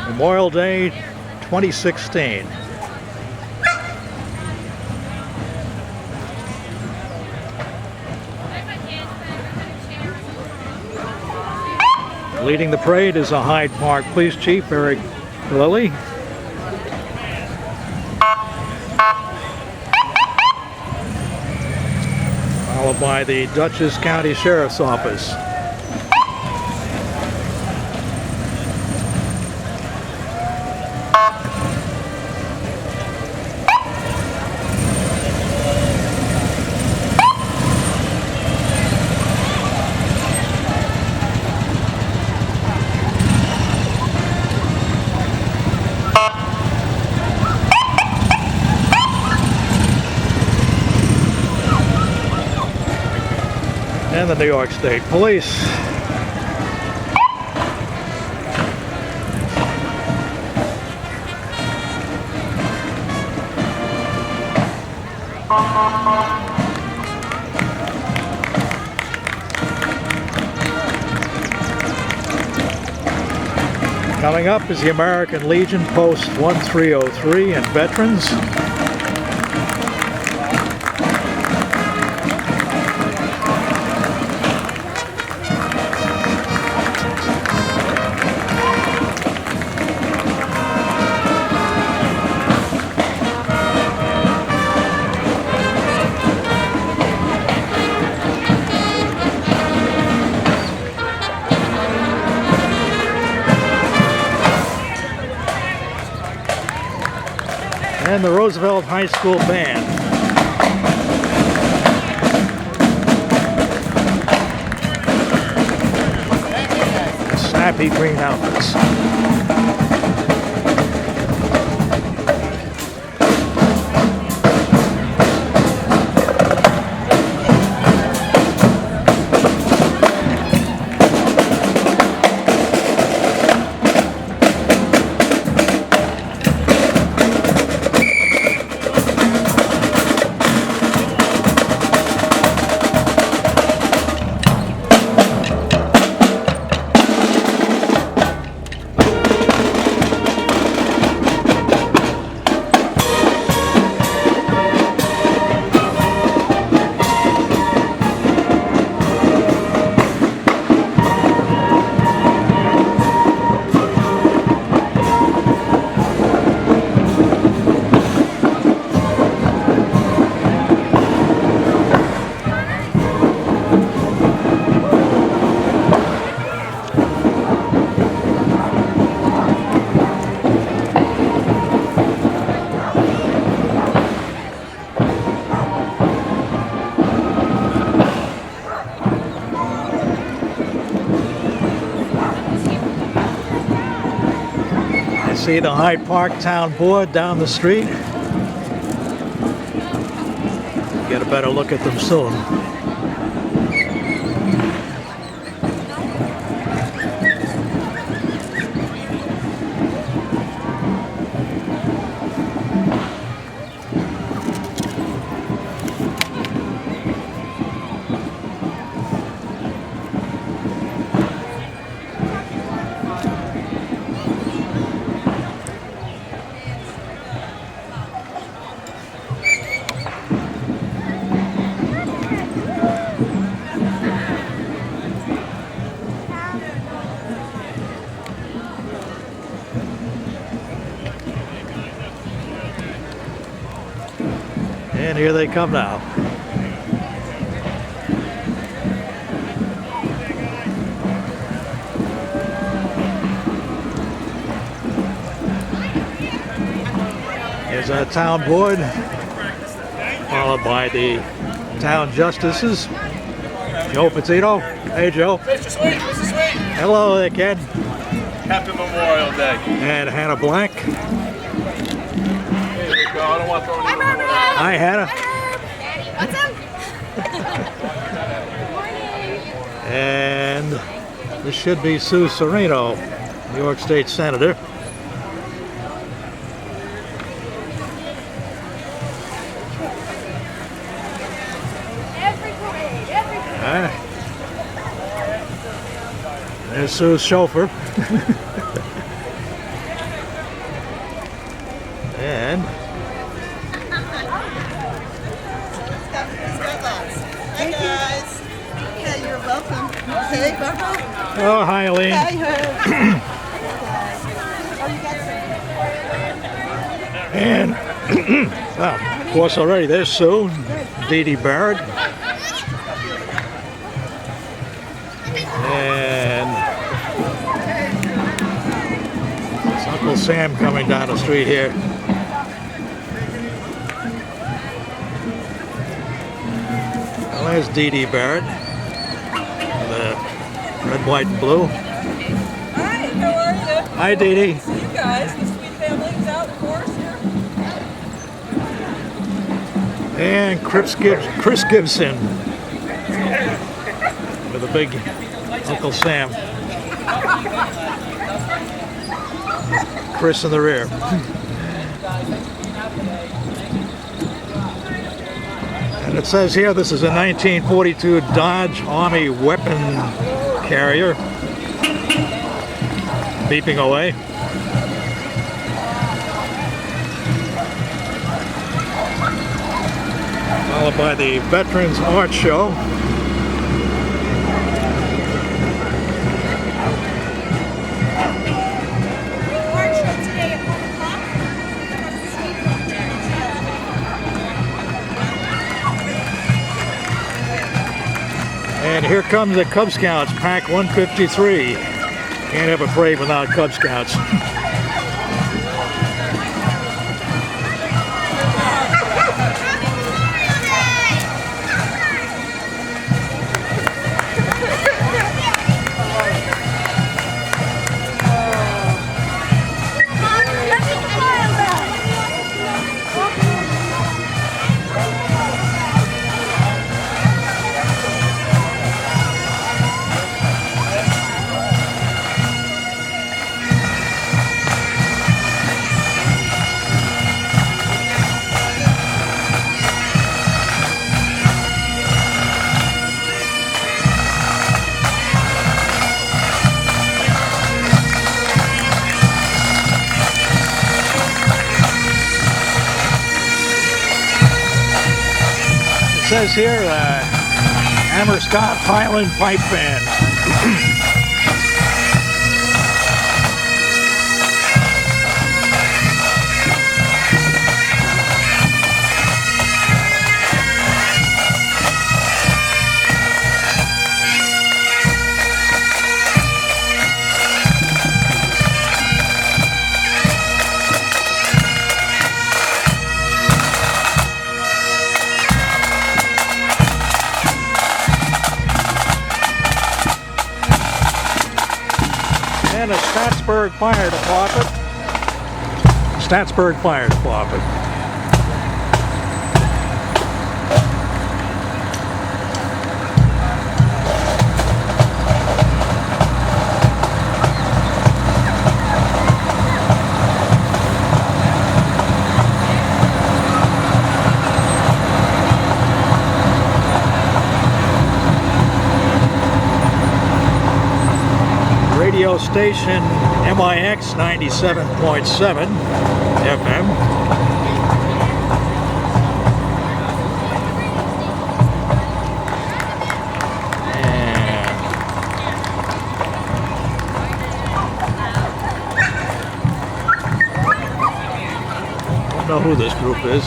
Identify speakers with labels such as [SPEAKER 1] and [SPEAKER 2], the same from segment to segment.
[SPEAKER 1] Memorial Day 2016. Leading the parade is a Hyde Park Police Chief, Eric Lilly. Followed by the Dutchess County Sheriff's Office. And the New York State Police. Coming up is the American Legion Post 1303 and Veterans. And the Roosevelt High School Band. Snappy green outfits. See the Hyde Park Town Board down the street. Get a better look at them soon. And here they come now. Here's our town board, followed by the town justices. Joe Petito. Hey, Joe.
[SPEAKER 2] Mr. Sweet, Mr. Sweet.
[SPEAKER 1] Hello there, Ken.
[SPEAKER 2] Happy Memorial Day.
[SPEAKER 1] And Hannah Black.
[SPEAKER 2] Here we go. I don't want to throw anyone away.
[SPEAKER 1] Hi, Hannah.
[SPEAKER 3] Daddy, what's up?
[SPEAKER 1] And this should be Sue Serino, New York State Senator. There's Sue's chauffeur. And
[SPEAKER 4] Hey guys. Yeah, you're welcome. Hey, Barbara.
[SPEAKER 1] oh, hi, Eileen.
[SPEAKER 4] Hi, Herb.
[SPEAKER 1] And well, of course, already there's Sue, Dee Dee Barrett, and it's Uncle Sam coming down the street here. Well, there's Dee Dee Barrett, the red, white, and blue.
[SPEAKER 5] Hi, how are you?
[SPEAKER 1] Hi, Dee Dee.
[SPEAKER 5] See you guys. The sweet family's out, of course, here.
[SPEAKER 1] And Chris Gibson with a big Uncle Sam. Chris in the rear. And it says here this is a 1942 Dodge Army weapon carrier. Beeping away. Followed by the Veterans Art Show.
[SPEAKER 3] Art show today at 1 o'clock.
[SPEAKER 1] And here comes the Cub Scouts, Pack 153. Can't have a parade without Cub Scouts. It says here, Hammerscott Highland Pipe Band. And the Statsburg Fire Department. Statsburg Fire Department. Radio station MIX 97.7 FM. I don't know who this group is.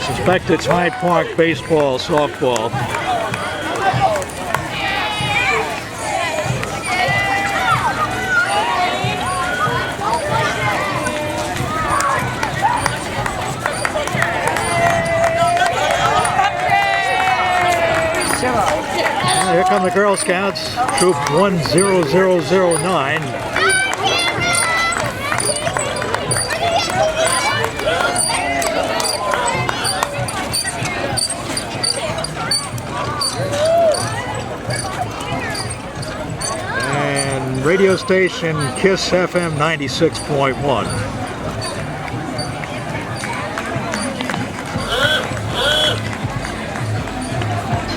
[SPEAKER 1] Suspect it's Hyde Park baseball, softball. Here come the Girl Scouts, Troop 10009. radio station KISS FM 96.1.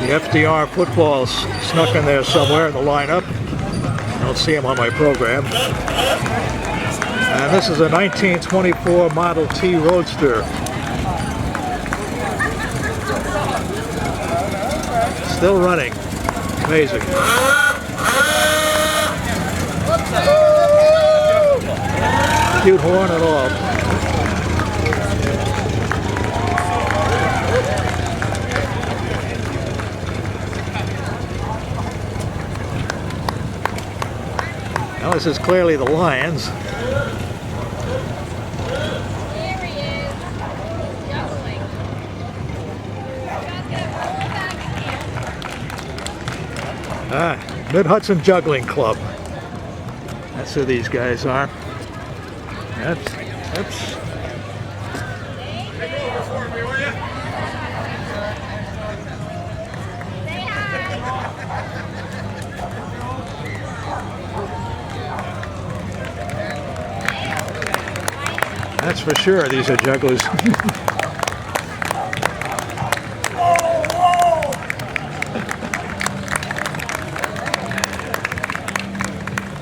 [SPEAKER 1] The FDR football snuck in there somewhere in the lineup. I don't see him on my program. And this is a 1924 Model T Roadster. Still running. Amazing. Cute horn and all. Now this is clearly the Lions.
[SPEAKER 3] There he is. Juggling.
[SPEAKER 1] Mid-Hudson Juggling Club. That's who these guys are. Oops. That's for sure, these are jugglers.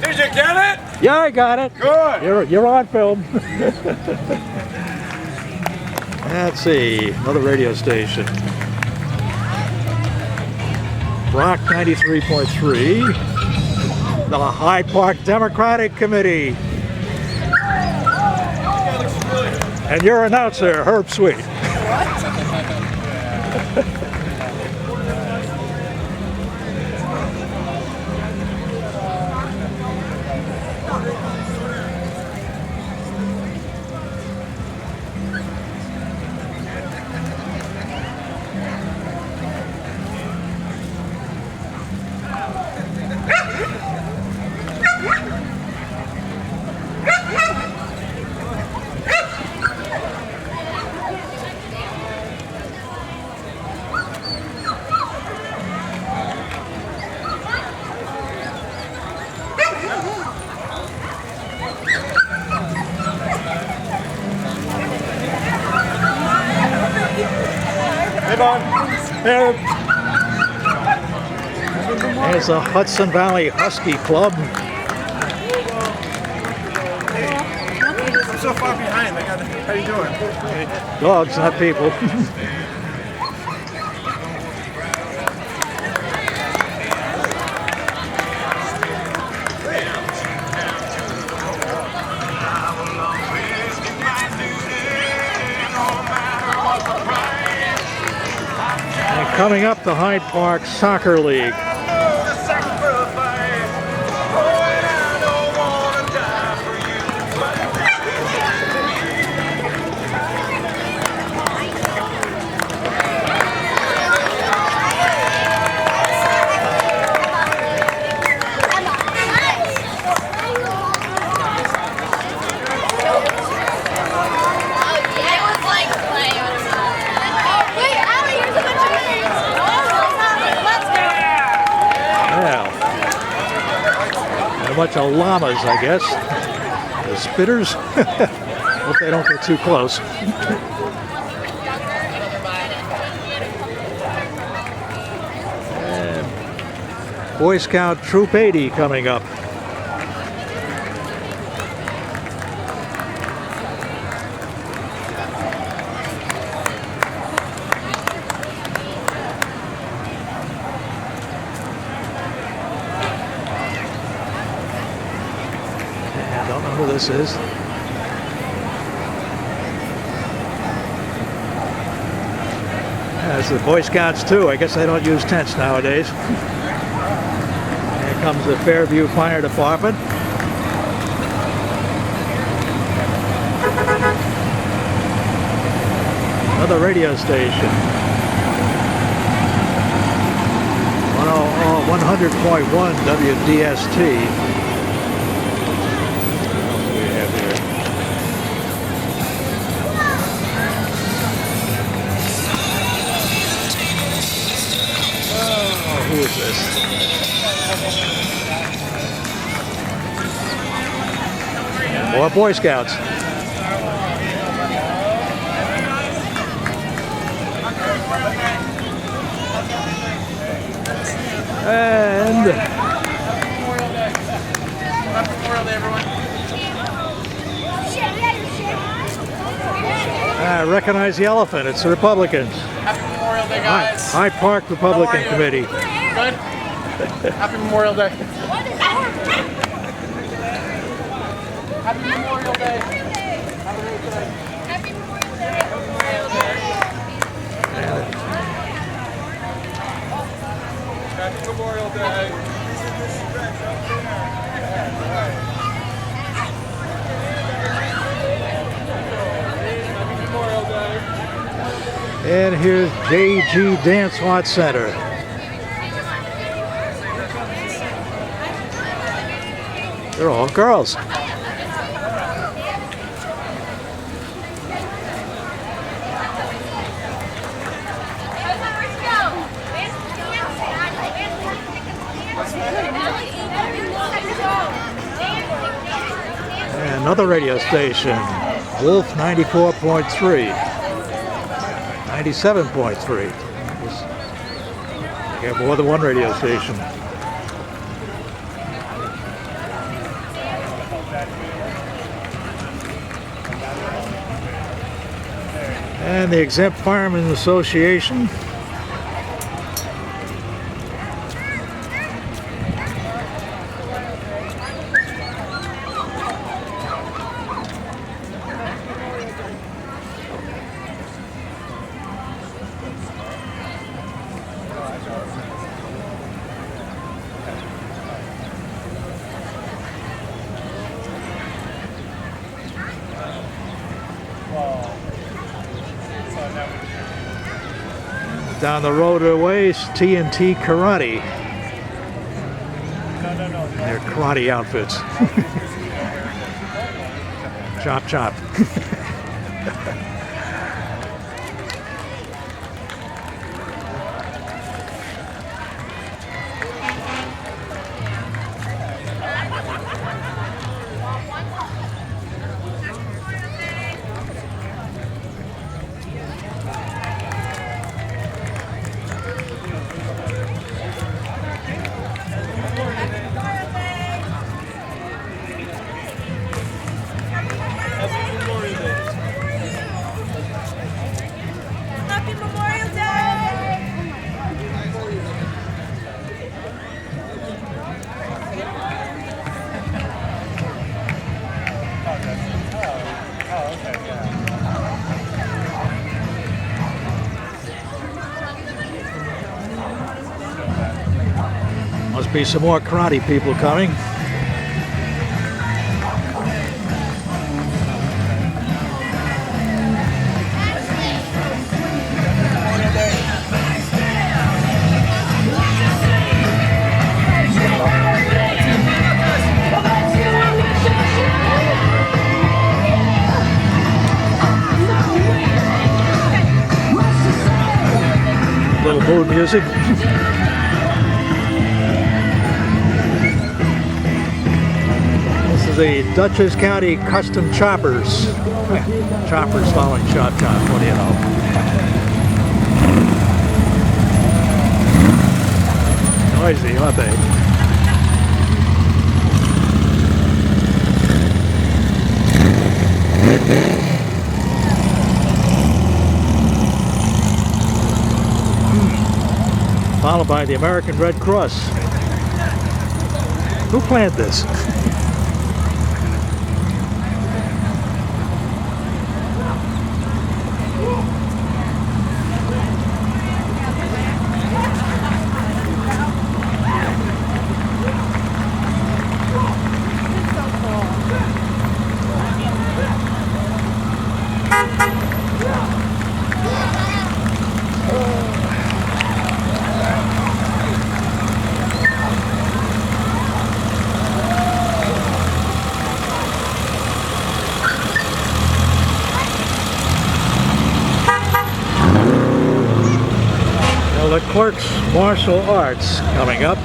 [SPEAKER 2] Did you get it?
[SPEAKER 1] Yeah, I got it.
[SPEAKER 2] Good.
[SPEAKER 1] You're on film. Let's see, another radio station. Rock 93.3. The Hyde Park Democratic Committee. And your announcer, Herb Sweet. There's the Hudson Valley Husky Club.
[SPEAKER 2] I'm so far behind. How you doing?
[SPEAKER 1] Dogs, not people. And coming up, the Hyde Park Soccer League. A bunch of llamas, I guess. The spitters. Hope they don't get too close. And Boy Scout Troop 80 coming up. This is. That's the Boy Scouts too. I guess they don't use tents nowadays. Here comes the Fairview Fire Department. Another radio station. 100.1 WDST. Who is this? More Boy Scouts. And
[SPEAKER 2] Happy Memorial Day, everyone.
[SPEAKER 1] I recognize the elephant. It's the Republicans.
[SPEAKER 2] Happy Memorial Day, guys.
[SPEAKER 1] Hyde Park Republican
[SPEAKER 2] How are you?
[SPEAKER 1] Committee.
[SPEAKER 2] Good? Happy Memorial Day. Happy Memorial Day. Have a great day.
[SPEAKER 3] Happy Memorial Day. Memorial Day.
[SPEAKER 2] Happy Memorial Day. Happy Memorial Day.
[SPEAKER 1] And here's JG Dance Watch Center. They're all girls. And another radio station, Wolf 94.3, 97.3. You have more than one radio station. And the Exempt Firemen Association. Down the road a ways, TNT Karate. Their karate outfits. Chop, chop.
[SPEAKER 5] Happy Memorial Day!
[SPEAKER 1] Must be some more karate people coming. Little mood music. This is the Dutchess County Custom Choppers. Choppers following chop chop, what do you know? Noisy, aren't they? Followed by the American Red Cross. Who planned this? The Clerks Martial Arts coming up.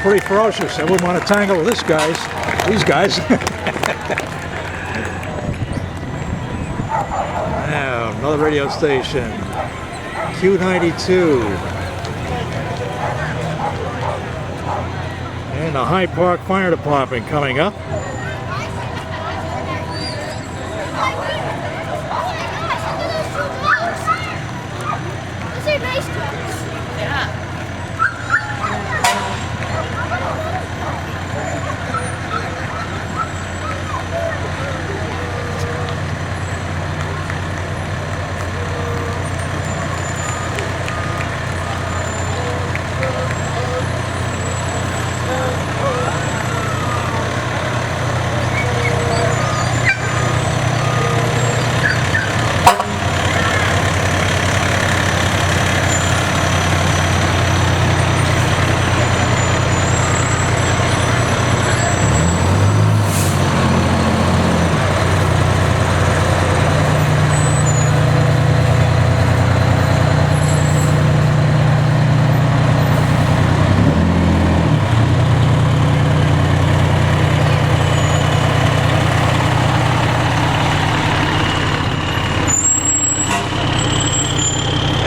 [SPEAKER 1] pretty ferocious. I wouldn't want to tangle with these guys. Now, another radio station. Q92. And the Hyde Park Fire Department coming up.
[SPEAKER 3] Those are nice trucks.
[SPEAKER 5] Yeah.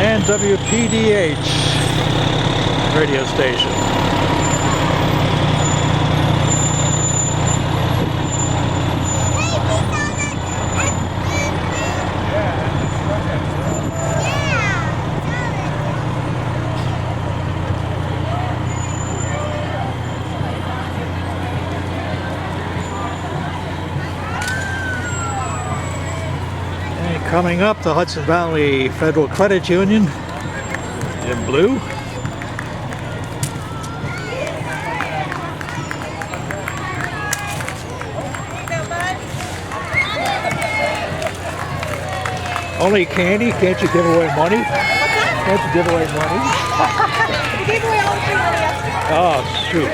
[SPEAKER 1] And WPDH radio station. And coming up, the Hudson Valley Federal Credit Union in blue. Only candy? Can't you give away money? Can't you give away money?
[SPEAKER 5] We gave away all the free money yesterday.
[SPEAKER 1] Oh, shoot.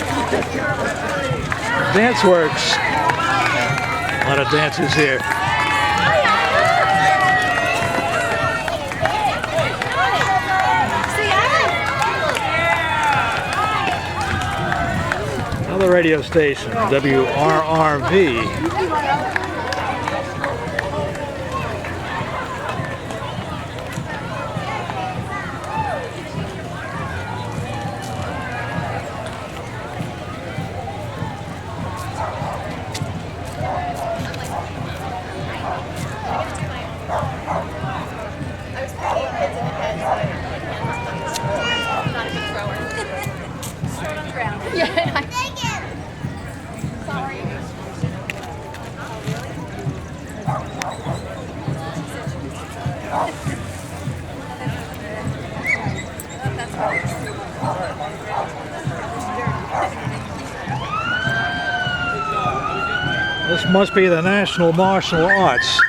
[SPEAKER 1] Dance Works. A lot of dancers here. Another radio station, WRRV. This must be the National Martial Arts.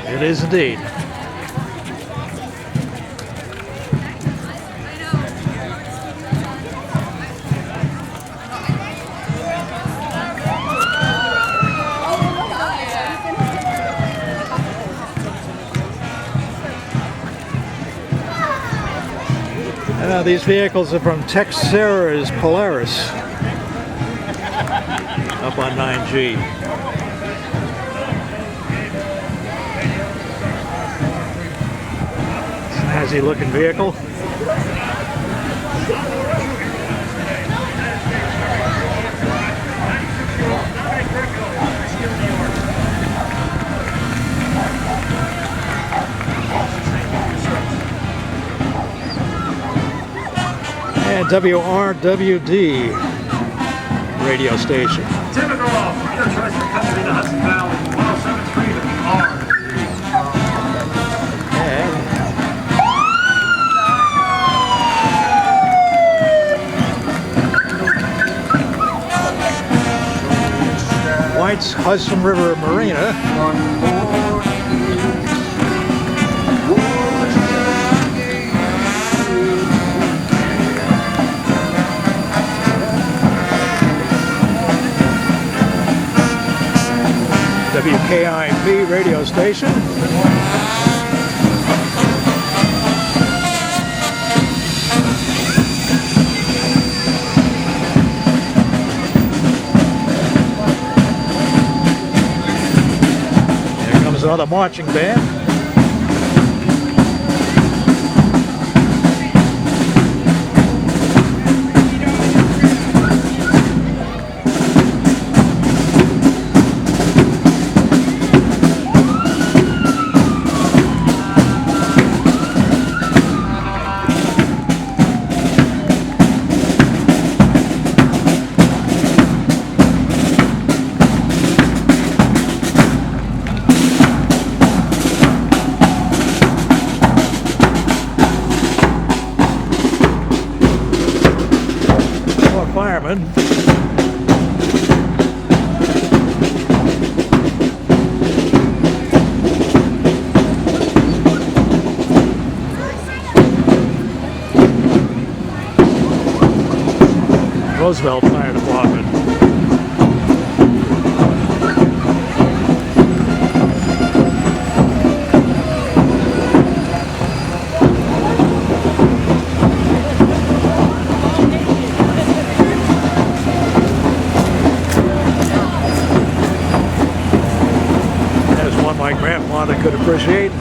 [SPEAKER 1] It is indeed. These vehicles are from Texera's Polaris up on 9G. Snazzy looking vehicle. And WRWD radio station.
[SPEAKER 6] Typical your choice for country in the Hudson Valley, 107.3
[SPEAKER 1] And White's Hudson River Marina. KIP radio station. Here comes another marching band. Firemen. Roosevelt Fire Department. My grandfather could appreciate.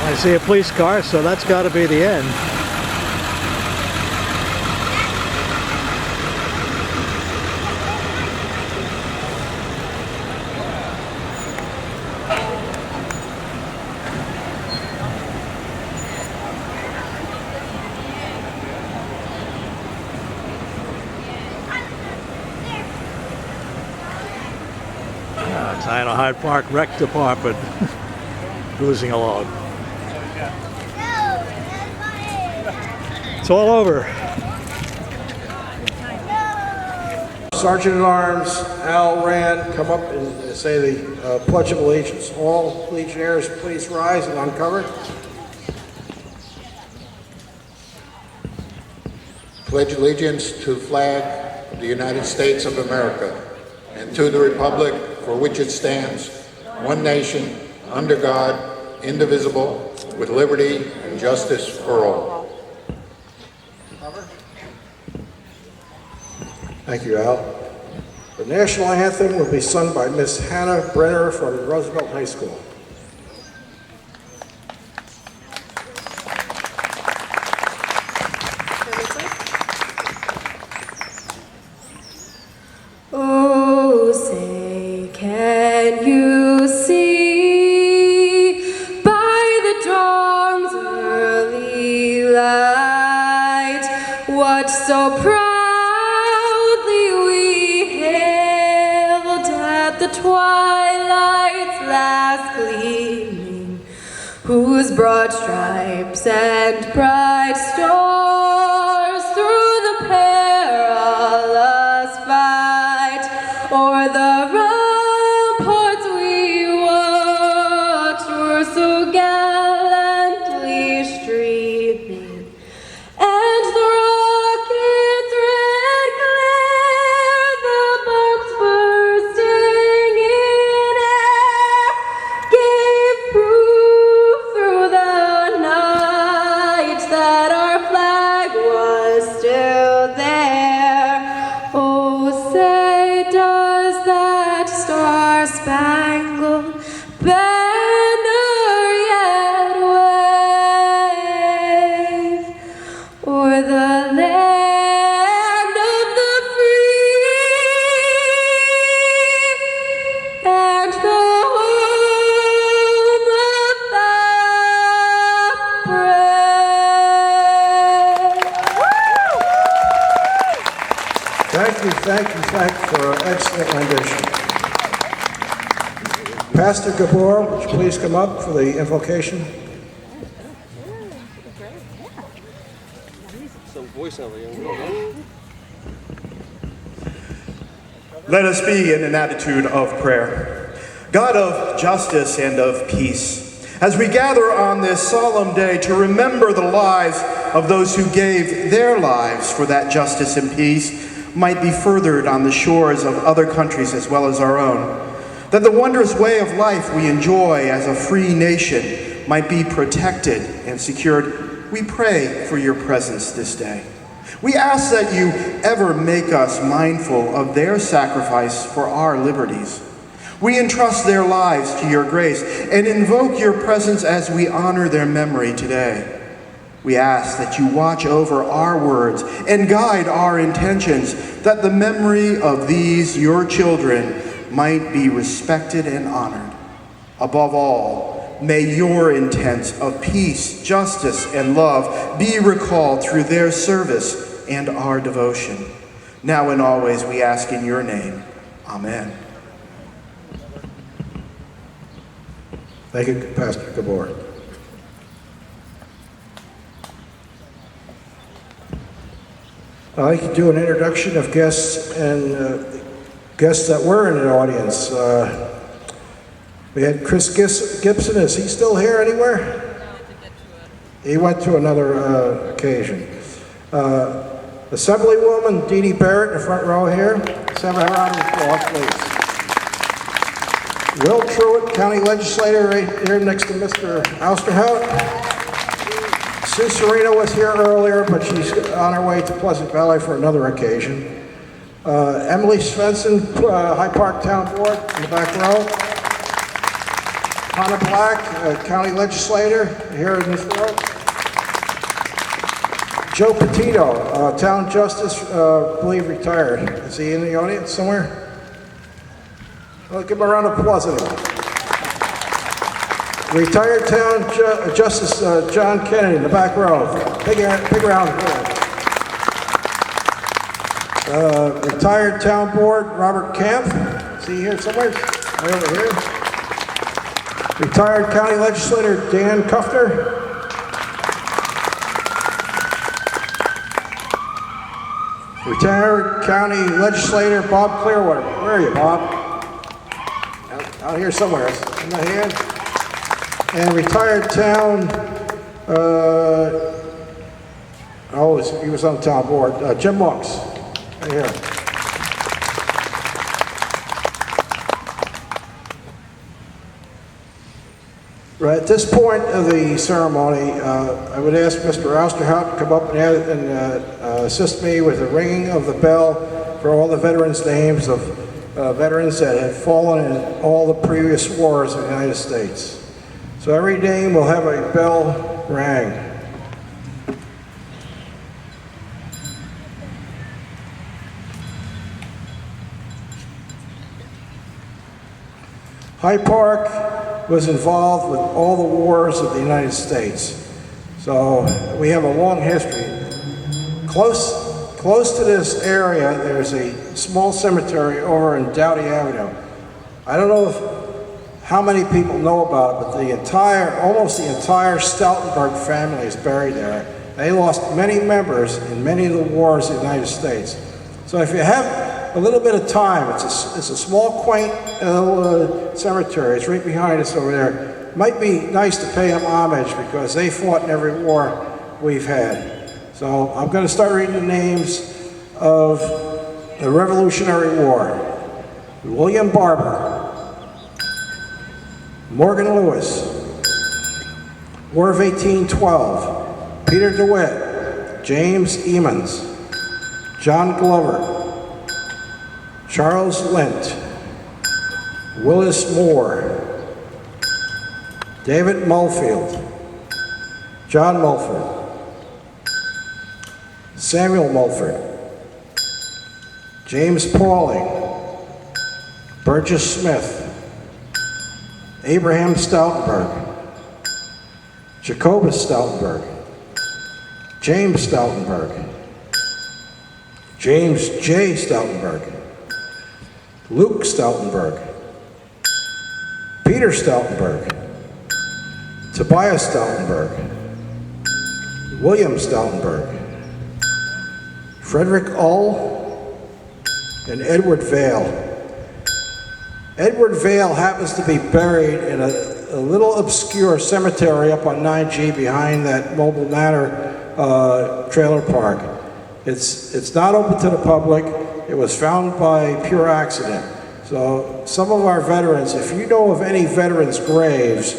[SPEAKER 1] I see a police car, so that's got to be the end. It's Hyde Park Rec Department cruising along. It's all over.
[SPEAKER 7] Sergeant at Arms Al Rand come up and say the Pledge of Allegiance. All Legionnaires, please rise and uncover.
[SPEAKER 8] Pledge allegiance to the flag of the United States of America and to the republic for which it stands, one nation, under God, indivisible, with liberty and justice for all.
[SPEAKER 7] Thank you, Al. The national anthem will be sung by Miss Hannah Brenner from Roosevelt High School.
[SPEAKER 9] Oh, say, can you see by the dawn's early light what so proudly we hailed at the twilight's last gleaming, whose broad stripes and bright stars through the perilous fight o'er the ramparts we watched were so gallantly streaming, land of the free and the home of the brave.
[SPEAKER 7] Thank you for an excellent rendition. Pastor Gabor, would you please come up for the invocation?
[SPEAKER 10] Let us be in an attitude of prayer. God of justice and of peace, as we gather on this solemn day to remember the lives of those who gave their lives for that justice and peace might be furthered on the shores of other countries as well as our own, that the wondrous way of life we enjoy as a free nation might be protected and secured, we pray for your presence this day. We ask that you ever make us mindful of their sacrifice for our liberties. We entrust their lives to your grace and invoke your presence as we honor their memory today. We ask that you watch over our words and guide our intentions, that the memory of these, your children, might be respected and honored. Above all, may your intents of peace, justice, and love be recalled through their service and our devotion. Now and always we ask in your name. Amen.
[SPEAKER 7] Thank you, Pastor Gabor. I'd like to do an introduction of guests and guests that were in the audience. We had Chris Gibson. Is he still here anywhere? He went to another occasion. Assemblywoman Dee Dee Barrett in the front row here. Let's have a round of applause, please. Will Truitt, County Legislator, right here next to Mr. Ousterhout. Sue Serena was here earlier, but she's on her way to Pleasant Valley for another occasion. Emily Svensson, Hyde Park Town Board in the back row. Hannah Black, County Legislator, here in this row. Joe Petito, Town Justice, I believe retired. Is he in the audience somewhere? Well, give him a round of applause anyway. Retired Town Justice John Kennedy in the back row. Big round of applause. Retired Town Board Robert Camp. Is he here somewhere? Right over here. Retired County Legislator Dan Kufner. Retired County Legislator Bob Clearwater. Where are you, Bob? Out here somewhere. I'm not here. And retired town, he was on the town board, Jim Monks. Right here. Right at this point of the ceremony, I would ask Mr. Ousterhout to come up and assist me with the ringing of the bell for all the veterans' names of veterans that had fallen in all the previous wars in the United States. So every name will have a bell rang. Hyde Park was involved with all the wars of the United States. So we have a long history. Close to this area, there's a small cemetery over in Doughty Avenue. I don't know how many people know about it, but almost the entire Stoutenberg family is buried there. They lost many members in many of the wars in the United States. So if you have a little bit of time, it's a small, quaint cemetery. It's right behind us over there. It might be nice to pay them homage because they fought in every war we've had. So I'm going to start reading the names of the Revolutionary War. William Barber, Morgan Lewis, War of 1812, Peter DeWitt, James Emmons, John Glover, Charles Lint, Willis Moore, David Mulfield, John Mulford, Samuel Mulford, James Pauling, Burgess Smith, Abraham Stoutenberg, Jacobus Stoutenberg, James Stoutenberg, James J. Stoutenberg, Luke Stoutenberg, Peter Stoutenberg, Tobias Stoutenberg, William Stoutenberg, Frederick Ull, and Edward Vale. Edward Vale happens to be buried in a little obscure cemetery up on 9G behind that Mobile Manor trailer park. It's not open to the public. It was found by pure accident. So some of our veterans, if you know of any veterans' graves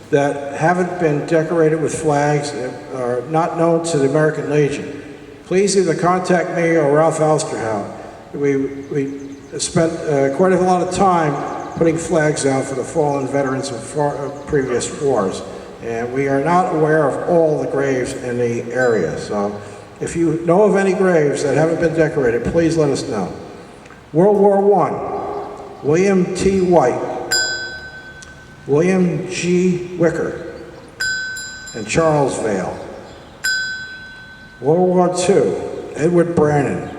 [SPEAKER 7] that haven't been decorated with flags, are not known to the American Legion, please either contact me or Ralph Alsterhout. We spent quite a lot of time putting flags out for the fallen veterans of previous wars. And we are not aware of all the graves in the area. So if you know of any graves that haven't been decorated, please let us know. World War I, William T. White, William G. Wicker, and Charles Vale. World War II, Edward Brannan,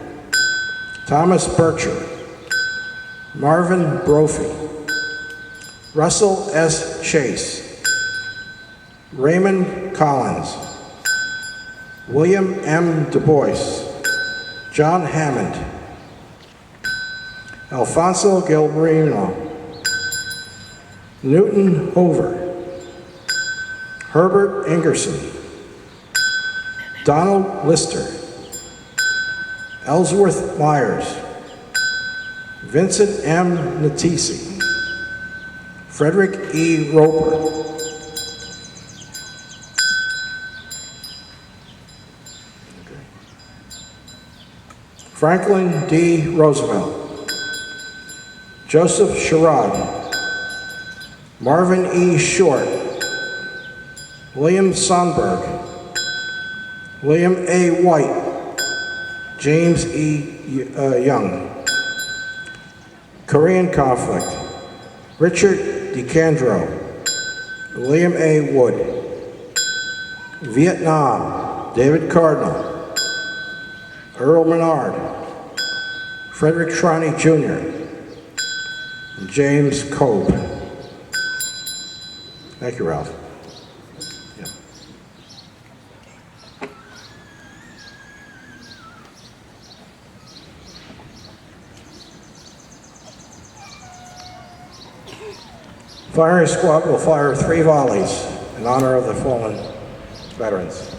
[SPEAKER 7] Thomas Bircher, Marvin Brophy, Russell S. Chase, Raymond Collins, William M. Du Bois, John Hammond, Alfonso Gilberino, Newton Hoover, Herbert Ingerson, Donald Lister, Ellsworth Myers, Vincent M. Natisi, Frederick E. Roper, Franklin D. Roosevelt, Joseph Sherrod, Marvin E. Short, William Sonberg, William A. White, James E. Young. Korean conflict, Richard DeCandro, William A. Wood. Vietnam, David Cardinal, Earl Menard, Frederick Shriney Jr., and James Cope. Thank you, Ralph. Yeah. Firing squad will fire 3 volleys in honor of the fallen veterans.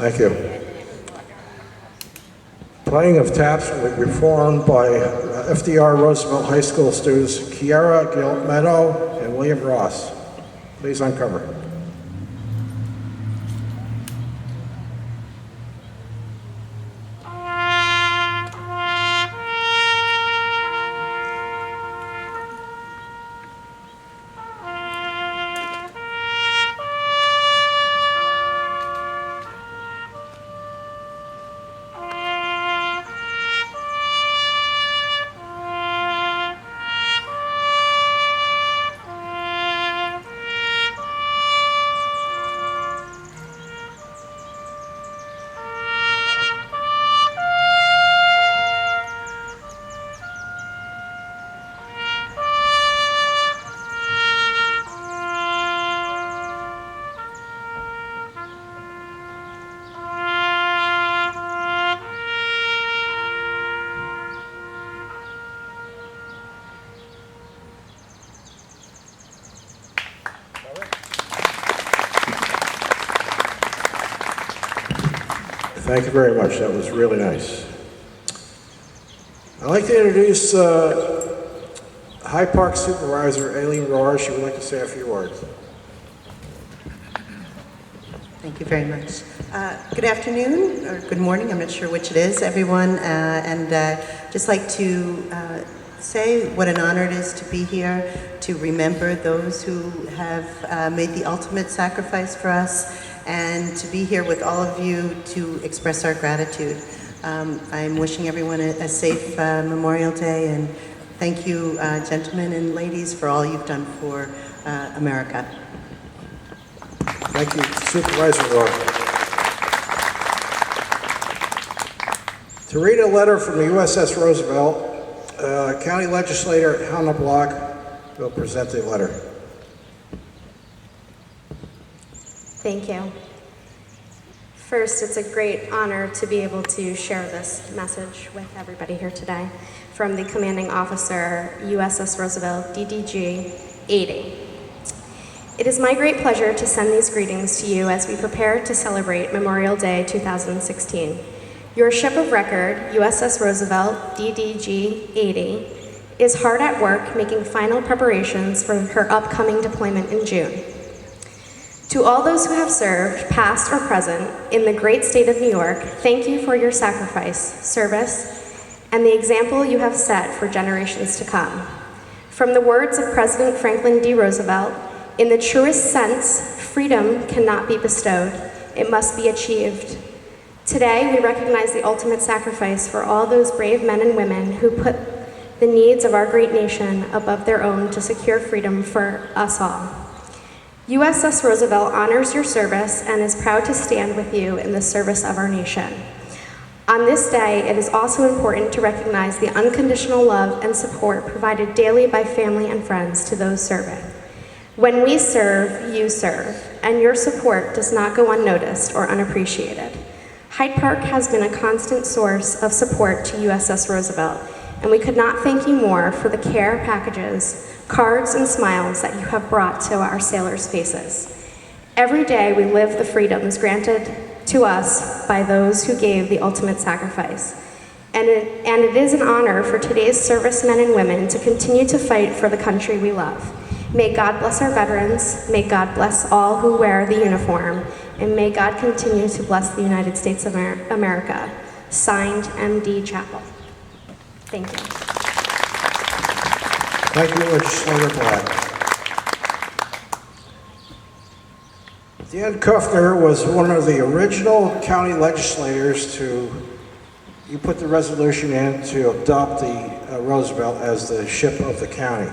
[SPEAKER 7] Thank you. Playing of taps will be performed by FDR Roosevelt High School students Kiara Gilmetto and William Ross. Please uncover. Thank you very much. That was really nice. I'd like to introduce High Park Supervisor Aileen Rohr. She would like to say a few words.
[SPEAKER 4] Thank you very much. Good afternoon, or good morning, I'm not sure which it is, everyone. Just like to say what an honor it is to be here, to remember those who have made the ultimate sacrifice for us, and to be here with all of you to express our gratitude. I'm wishing everyone a safe Memorial Day, and thank you, gentlemen and ladies, for all you've done for America.
[SPEAKER 7] Thank you, Supervisor Rohr. To read a letter from the USS Roosevelt, County Legislator Hannah Block will present the letter.
[SPEAKER 11] Thank you. First, it's a great honor to be able to share this message with everybody here today from the Commanding Officer, USS Roosevelt, DDG 80. It is my great pleasure to send these greetings to you as we prepare to celebrate Memorial Day 2016. Your ship of record, USS Roosevelt, DDG 80, is hard at work making final preparations for her upcoming deployment in June. To all those who have served, past or present, in the great state of New York, thank you for your sacrifice, service, and the example you have set for generations to come. From the words of President Franklin D. Roosevelt, in the truest sense, freedom cannot be bestowed, it must be achieved. Today, we recognize the ultimate sacrifice for all those brave men and women who put the needs of our great nation above their own to secure freedom for us all. USS Roosevelt honors your service and is proud to stand with you in the service of our nation. On this day, it is also important to recognize the unconditional love and support provided daily by family and friends to those serving. When we serve, you serve, and your support does not go unnoticed or unappreciated. Hyde Park has been a constant source of support to USS Roosevelt, and we could not thank you more for the care packages, cards, and smiles that you have brought to our sailors' faces. Every day we live the freedoms granted to us by those who gave the ultimate sacrifice. And it is an honor for today's servicemen and women to continue to fight for the country we love. May God bless our veterans, may God bless all who wear the uniform, and may God continue to bless the United States of America. Signed, M.D. Chapel. Thank you.
[SPEAKER 7] Thank you, Legislator Black. Dan Kuffner was one of the original county legislators you put the resolution in to adopt the Roosevelt as the ship of the county.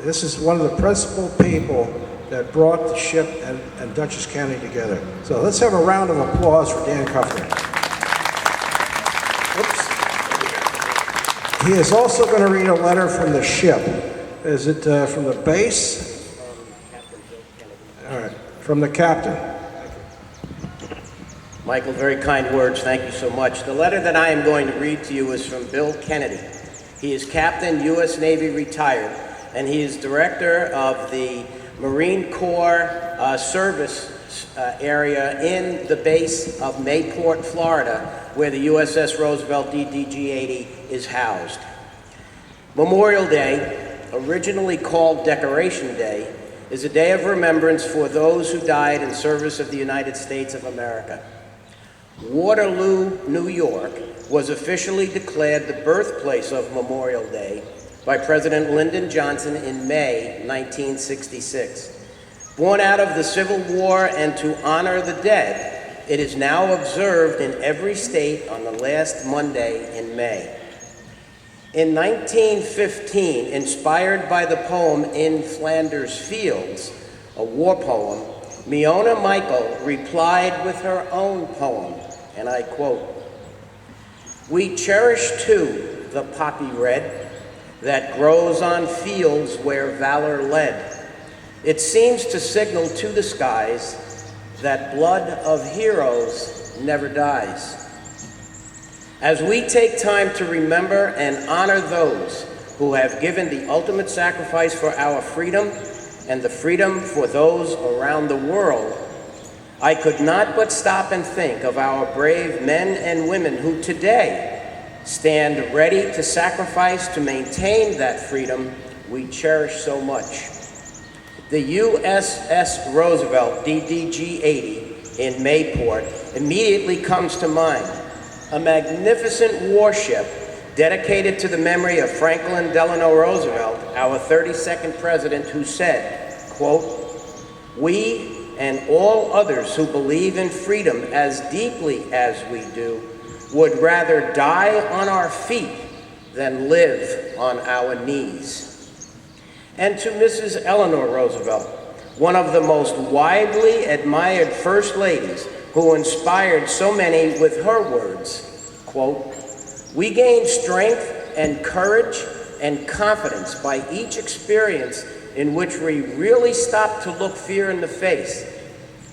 [SPEAKER 7] This is one of the principal people that brought the ship and Dutchess County together. So let's have a round of applause for Dan Kuffner. Oops. He is also going to read a letter from the ship. Is it from the base? All right, from the captain.
[SPEAKER 12] Michael, very kind words. Thank you so much. The letter that I am going to read to you is from Bill Kennedy. He is Captain, U.S. Navy, retired, and he is Director of the Marine Corps service area in the base of Mayport, Florida, where the USS Roosevelt DDG-80 is housed. Memorial Day, originally called Decoration Day, is a day of remembrance for those who died in service of the United States of America. Waterloo, New York, was officially declared the birthplace of Memorial Day by President Lyndon Johnson in May 1966. Born out of the Civil War and to honor the dead, it is now observed in every state on the last Monday in May. In 1915, inspired by the poem In Flanders Fields, a war poem, Miona Michael replied with her own poem, and I quote, "We cherish too the poppy red that grows on fields where valor led. It seems to signal to the skies that blood of heroes never dies. As we take time to remember and honor those who have given the ultimate sacrifice for our freedom and the freedom for those around the world, I could not but stop and think of our brave men and women who today stand ready to sacrifice to maintain that freedom we cherish so much. The USS Roosevelt DDG-80 in Mayport immediately comes to mind, a magnificent warship dedicated to the memory of Franklin Delano Roosevelt, our 32nd president, who said, quote, "We and all others who believe in freedom as deeply as we do would rather die on our feet than live on our knees." And to Mrs. Eleanor Roosevelt, one of the most widely admired first ladies who inspired so many with her words, quote, "We gain strength and courage and confidence by each experience in which we really stop to look fear in the face.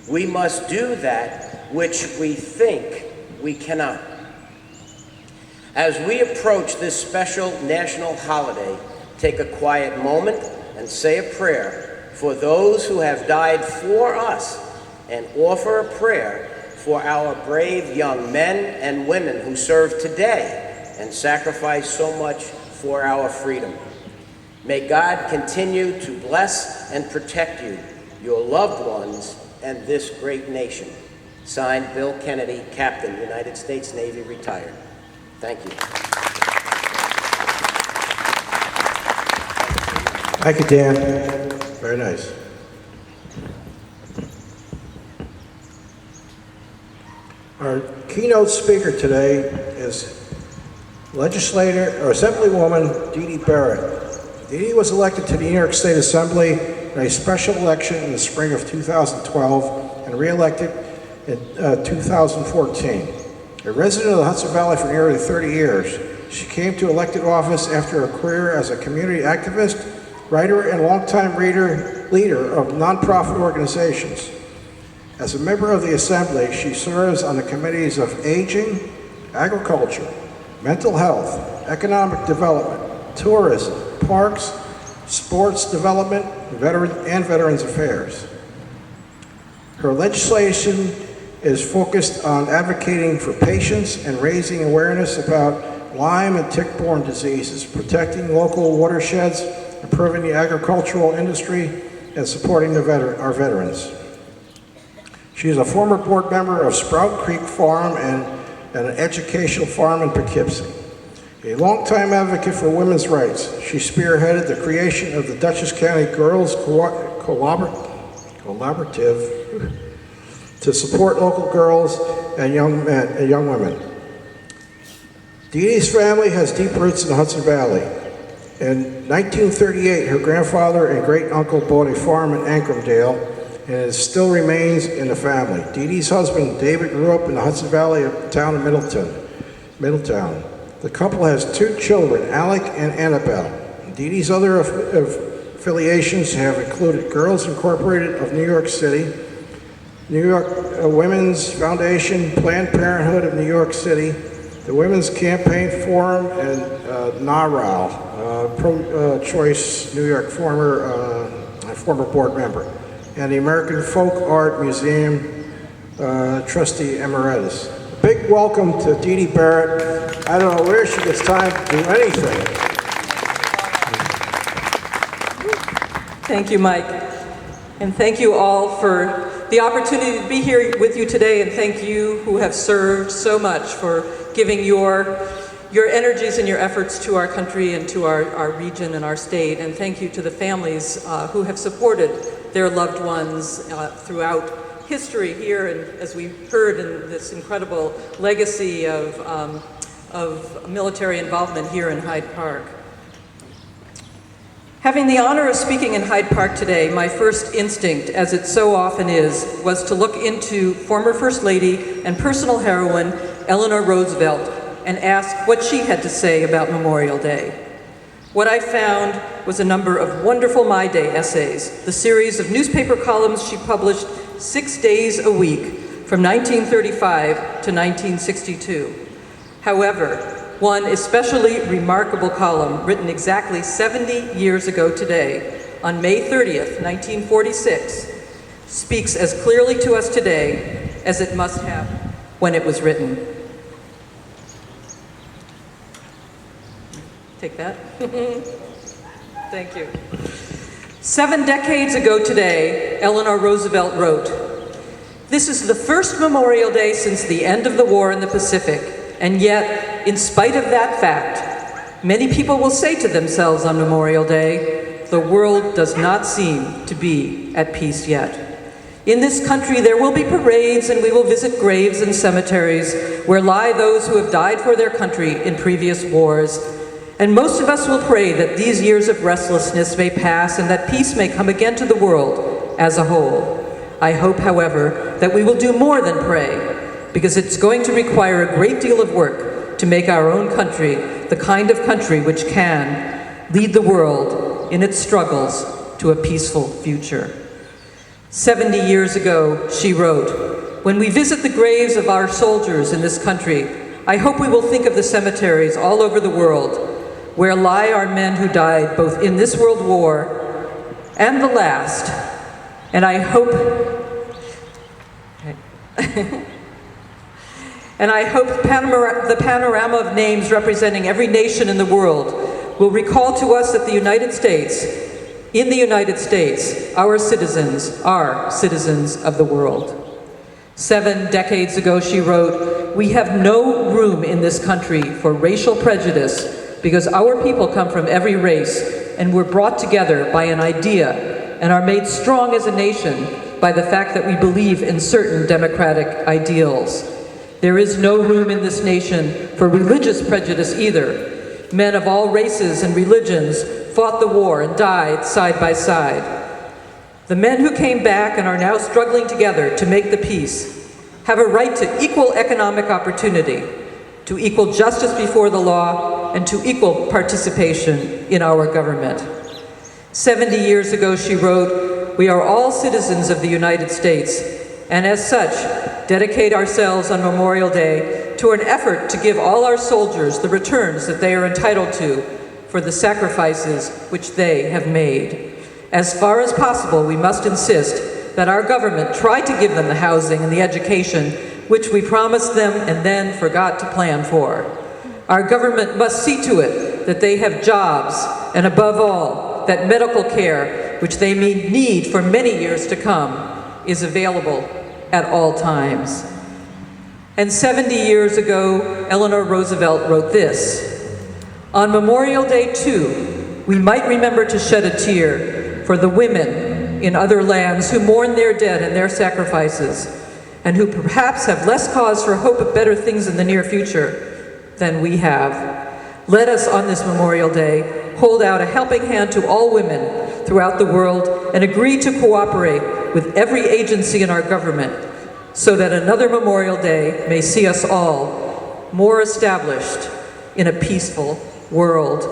[SPEAKER 12] We must do that which we think we cannot." As we approach this special national holiday, take a quiet moment and say a prayer for those who have died for us, and offer a prayer for our brave young men and women who serve today and sacrifice so much for our freedom. May God continue to bless and protect you, your loved ones, and this great nation. Signed, Bill Kennedy, Captain, United States Navy, retired. Thank you.
[SPEAKER 7] Thank you, Dan. Very nice. Our keynote speaker today is Assemblywoman Dee Dee Barrett. Dee Dee was elected to the New York State Assembly in a special election in the spring of 2012 and re-elected in 2014. A resident of the Hudson Valley for nearly 30 years, she came to elected office after a career as a community activist, writer, and longtime leader of nonprofit organizations. As a member of the Assembly, she serves on the committees of Aging, Agriculture, Mental Health, Economic Development, Tourism, Parks, Sports Development, and Veterans Affairs. Her legislation is focused on advocating for patients and raising awareness about Lyme and tick-borne diseases, protecting local watersheds, improving the agricultural industry, and supporting our veterans. She is a former board member of Sprout Creek Farm and an educational farm in Poughkeepsie. A longtime advocate for women's rights, she spearheaded the creation of the Dutchess County Girls Collaborative to support local girls and young women. Dee Dee's family has deep roots in the Hudson Valley. In 1938, her grandfather and great-uncle bought a farm in Ancramdale, and it still remains in the family. Dee Dee's husband, David, grew up in the Hudson Valley of the town of Middletown. The couple has 2 children, Alec and Annabelle. Dee Dee's other affiliations have included Girls Incorporated of New York City, New York Women's Foundation, Planned Parenthood of New York City, the Women's Campaign Forum, and NARAL, pro-choice New York former board member, and the American Folk Art Museum trustee emeritus. A big welcome to Dee Dee Barrett. I don't know where she gets time to do anything.
[SPEAKER 13] Thank you, Mike. And thank you all for the opportunity to be here with you today, and thank you who have served so much for giving your energies and your efforts to our country and to our region and our state. And thank you to the families who have supported their loved ones throughout history here, and as we heard in this incredible legacy of military involvement here in Hyde Park. Having the honor of speaking in Hyde Park today, my first instinct, as it so often is, was to look into former First Lady and personal heroine Eleanor Roosevelt and ask what she had to say about Memorial Day. What I found was a number of wonderful My Day essays, the series of newspaper columns she published 6 days a week from 1935 to 1962. However, one especially remarkable column written exactly 70 years ago today, on May 30th, 1946, speaks as clearly to us today as it must have when it was written. Take that. Thank you. 7 decades ago today, Eleanor Roosevelt wrote, "This is the first Memorial Day since the end of the war in the Pacific, and yet, in spite of that fact, many people will say to themselves on Memorial Day, the world does not seem to be at peace yet. In this country, there will be parades and we will visit graves and cemeteries where lie those who have died for their country in previous wars. And most of us will pray that these years of restlessness may pass and that peace may come again to the world as a whole. I hope, however, that we will do more than pray, because it's going to require a great deal of work to make our own country the kind of country which can lead the world in its struggles to a peaceful future." 70 years ago, she wrote, "When we visit the graves of our soldiers in this country, I hope we will think of the cemeteries all over the world where lie our men who died both in this world war and the last. And I hope the panorama of names representing every nation in the world will recall to us that in the United States, our citizens are citizens of the world." 7 decades ago, she wrote, "We have no room in this country for racial prejudice because our people come from every race and were brought together by an idea and are made strong as a nation by the fact that we believe in certain democratic ideals. There is no room in this nation for religious prejudice either. Men of all races and religions fought the war and died side by side. The men who came back and are now struggling together to make the peace have a right to equal economic opportunity, to equal justice before the law, and to equal participation in our government." 70 years ago, she wrote, "We are all citizens of the United States, and as such, dedicate ourselves on Memorial Day to an effort to give all our soldiers the returns that they are entitled to for the sacrifices which they have made. As far as possible, we must insist that our government try to give them the housing and the education which we promised them and then forgot to plan for. Our government must see to it that they have jobs, and above all, that medical care, which they may need for many years to come, is available at all times." And 70 years ago, Eleanor Roosevelt wrote this, "On Memorial Day, too, we might remember to shed a tear for the women in other lands who mourn their dead and their sacrifices, and who perhaps have less cause for hope of better things in the near future than we have. Let us, on this Memorial Day, hold out a helping hand to all women throughout the world and agree to cooperate with every agency in our government so that another Memorial Day may see us all more established in a peaceful world."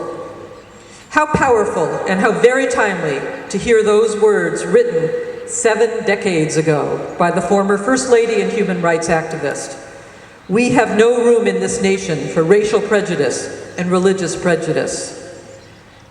[SPEAKER 13] How powerful and how very timely to hear those words written 7 decades ago by the former First Lady and human rights activist. We have no room in this nation for racial prejudice and religious prejudice.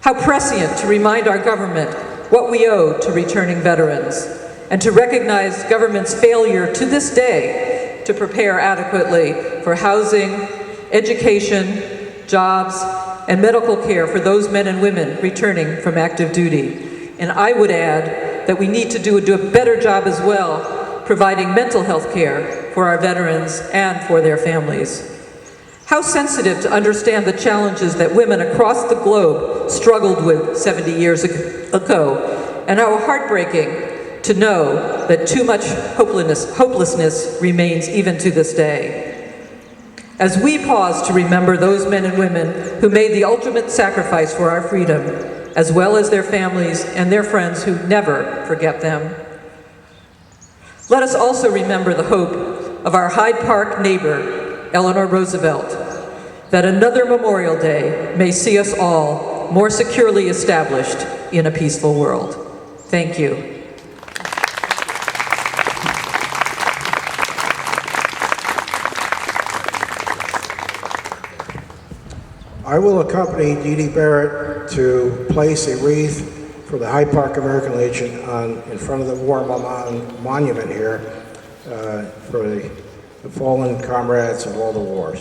[SPEAKER 13] How prescient to remind our government what we owe to returning veterans, and to recognize government's failure to this day to prepare adequately for housing, education, jobs, and medical care for those men and women returning from active duty. And I would add that we need to do a better job as well providing mental health care for our veterans and for their families. How sensitive to understand the challenges that women across the globe struggled with 70 years ago, and how heartbreaking to know that too much hopelessness remains even to this day. As we pause to remember those men and women who made the ultimate sacrifice for our freedom, as well as their families and their friends who never forget them, let us also remember the hope of our Hyde Park neighbor, Eleanor Roosevelt, that another Memorial Day may see us all more securely established in a peaceful world. Thank you.
[SPEAKER 7] I will accompany Dee Dee Barrett to place a wreath for the Hyde Park American Legion in front of the War Monument here for the fallen comrades of all the wars.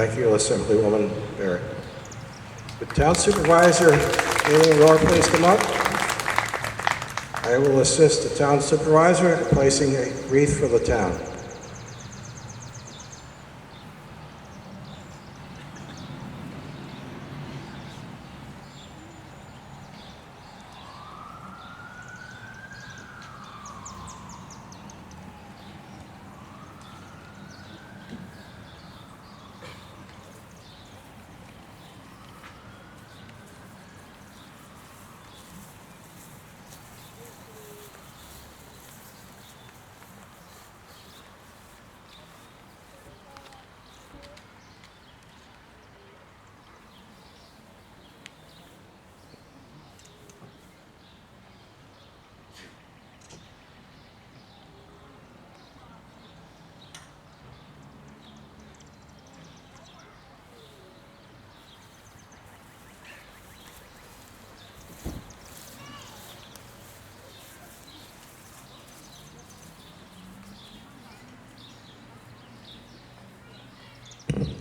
[SPEAKER 7] Thank you, Assemblywoman Barrett. Would Town Supervisor Aileen Rohr please come up? I will assist the Town Supervisor in placing a wreath for the town.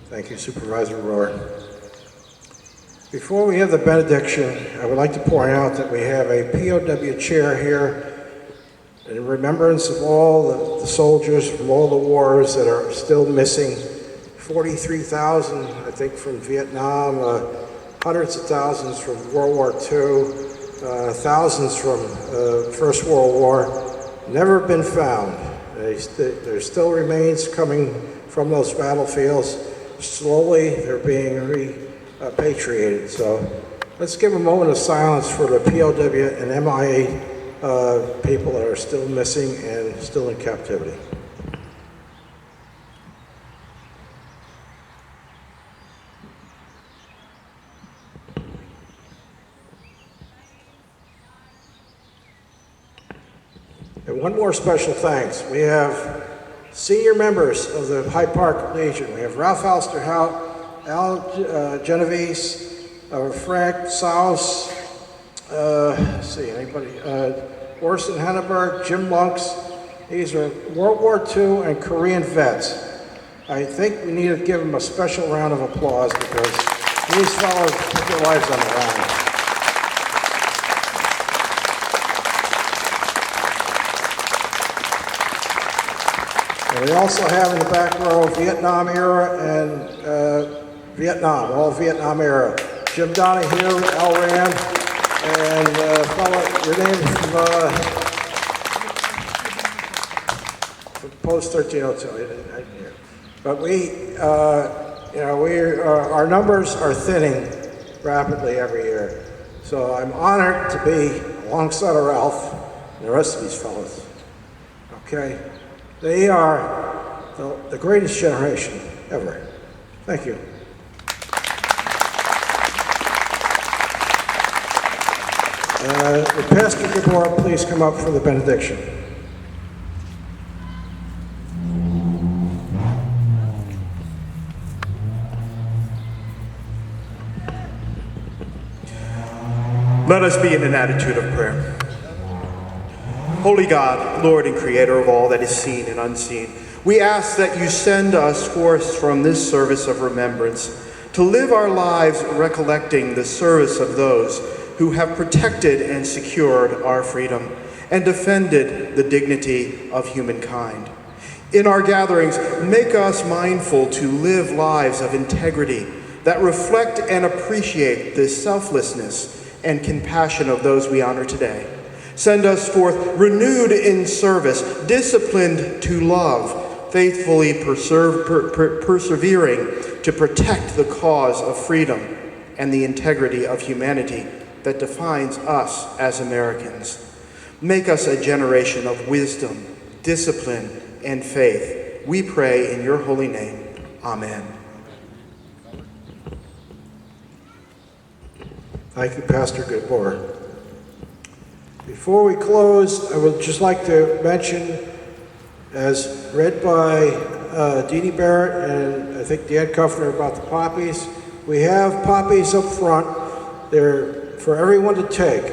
[SPEAKER 7] Thank you, Supervisor Rohr. Before we have the benediction, I would like to point out that we have a POW chair here in remembrance of all the soldiers from all the wars that are still missing. 43,000, I think, from Vietnam, hundreds of thousands from World War II, thousands from First World War, never been found. There still remains coming from those battlefields. Slowly, they're being repatriated. So let's give a moment of silence for the POW and MIA people that are still missing and still in captivity. And one more special thanks. We have senior members of the Hyde Park Legion. We have Ralph Alsterhout, Al Genovese, Frank Saus, let's see, anybody, Orson Henneberg, Jim Lunks. These are World War II and Korean vets. I think we need to give them a special round of applause because these fellows put their lives on the line. And we also have in the back row Vietnam era and all Vietnam era. Jim Donahue, Al Rand, and fellow, your name from Post 1302. But our numbers are thinning rapidly every year. So I'm honored to be alongside of Ralph and the rest of these fellows. Okay. They are the greatest generation ever. Thank you. Would Pastor Gabor please come up for the benediction?
[SPEAKER 10] Let us be in an attitude of prayer. Holy God, Lord and Creator of all that is seen and unseen, we ask that you send us forth from this service of remembrance to live our lives recollecting the service of those who have protected and secured our freedom and defended the dignity of humankind. In our gatherings, make us mindful to live lives of integrity that reflect and appreciate the selflessness and compassion of those we honor today. Send us forth renewed in service, disciplined to love, faithfully persevering to protect the cause of freedom and the integrity of humanity that defines us as Americans. Make us a generation of wisdom, discipline, and faith. We pray in your holy name. Amen.
[SPEAKER 7] Thank you, Pastor Gabor. Before we close, I would just like to mention, as read by Dee Dee Barrett and I think Dan Kuffner about the poppies, we have poppies up front. They're for everyone to take.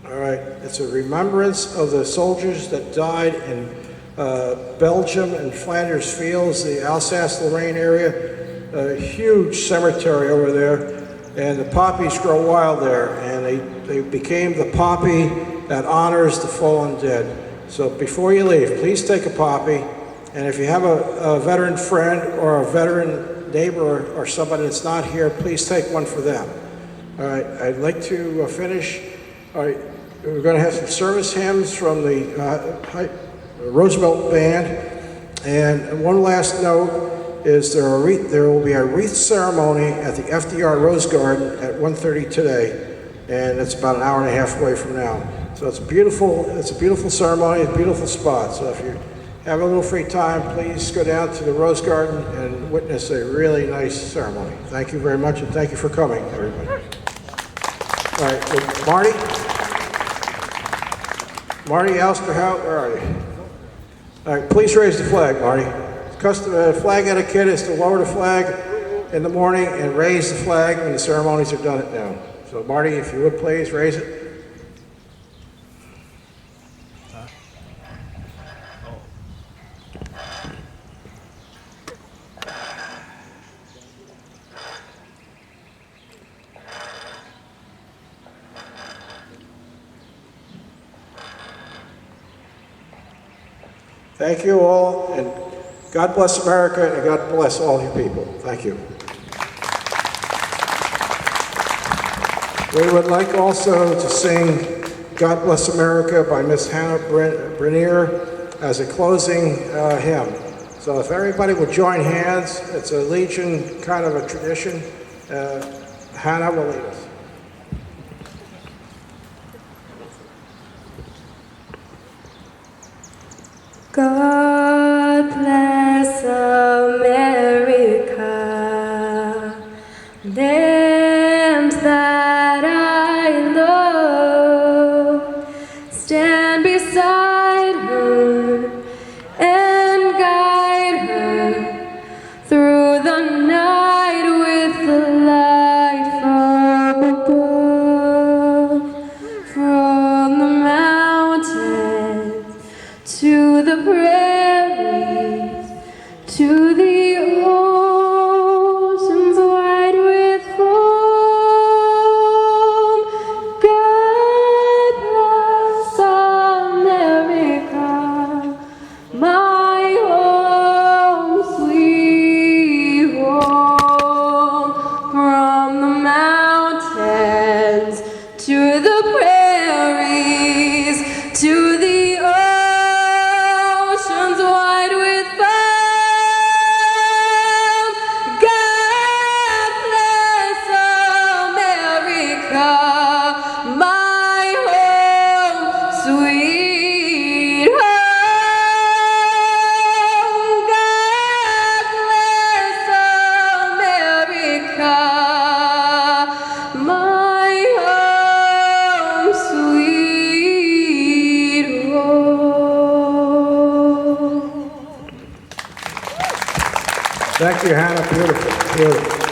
[SPEAKER 7] All right, it's a remembrance of the soldiers that died in Belgium and Flanders Fields, the Alsace-Lorraine area. a huge cemetery over there, and the poppies grow wild there, and they became the poppy that honors the fallen dead. So before you leave, please take a poppy, and if you have a veteran friend or a veteran neighbor or somebody that's not here, please take one for them. All right, I'd like to finish. All right, we're going to have some service hymns from the Roosevelt Band, and one last note is there will be a wreath ceremony at the FDR Rose Garden at 1:30 today, and it's about an hour and a half away from now. So it's a beautiful ceremony, a beautiful spot. So if you have a little free time, please go down to the Rose Garden and witness a really nice ceremony. Thank you very much, and thank you for coming, everybody. All right, Marty Alsterhout, where are you? All right, please raise the flag, Marty. Flag etiquette is to lower the flag in the morning and raise the flag when the ceremonies are done at noon. So Marty, if you would please raise it. Thank you all, and God bless America, and God bless all you people. Thank you. We would like also to sing God Bless America by Miss Hannah Brenier as a closing hymn. So if everybody would join hands, it's a Legion kind of a tradition. Hannah will lead us.
[SPEAKER 9] God bless America, land that I love. Stand beside her and guide her through the night with the light from above. From the mountains to the prairies, to the oceans wide with foam. God bless America, my home, sweet home. From the mountains to the prairies, to the oceans wide with foam. God bless America, my home, sweet home. God bless America, my home, sweet home.
[SPEAKER 7] Thank you, Hannah. Beautiful, beautiful.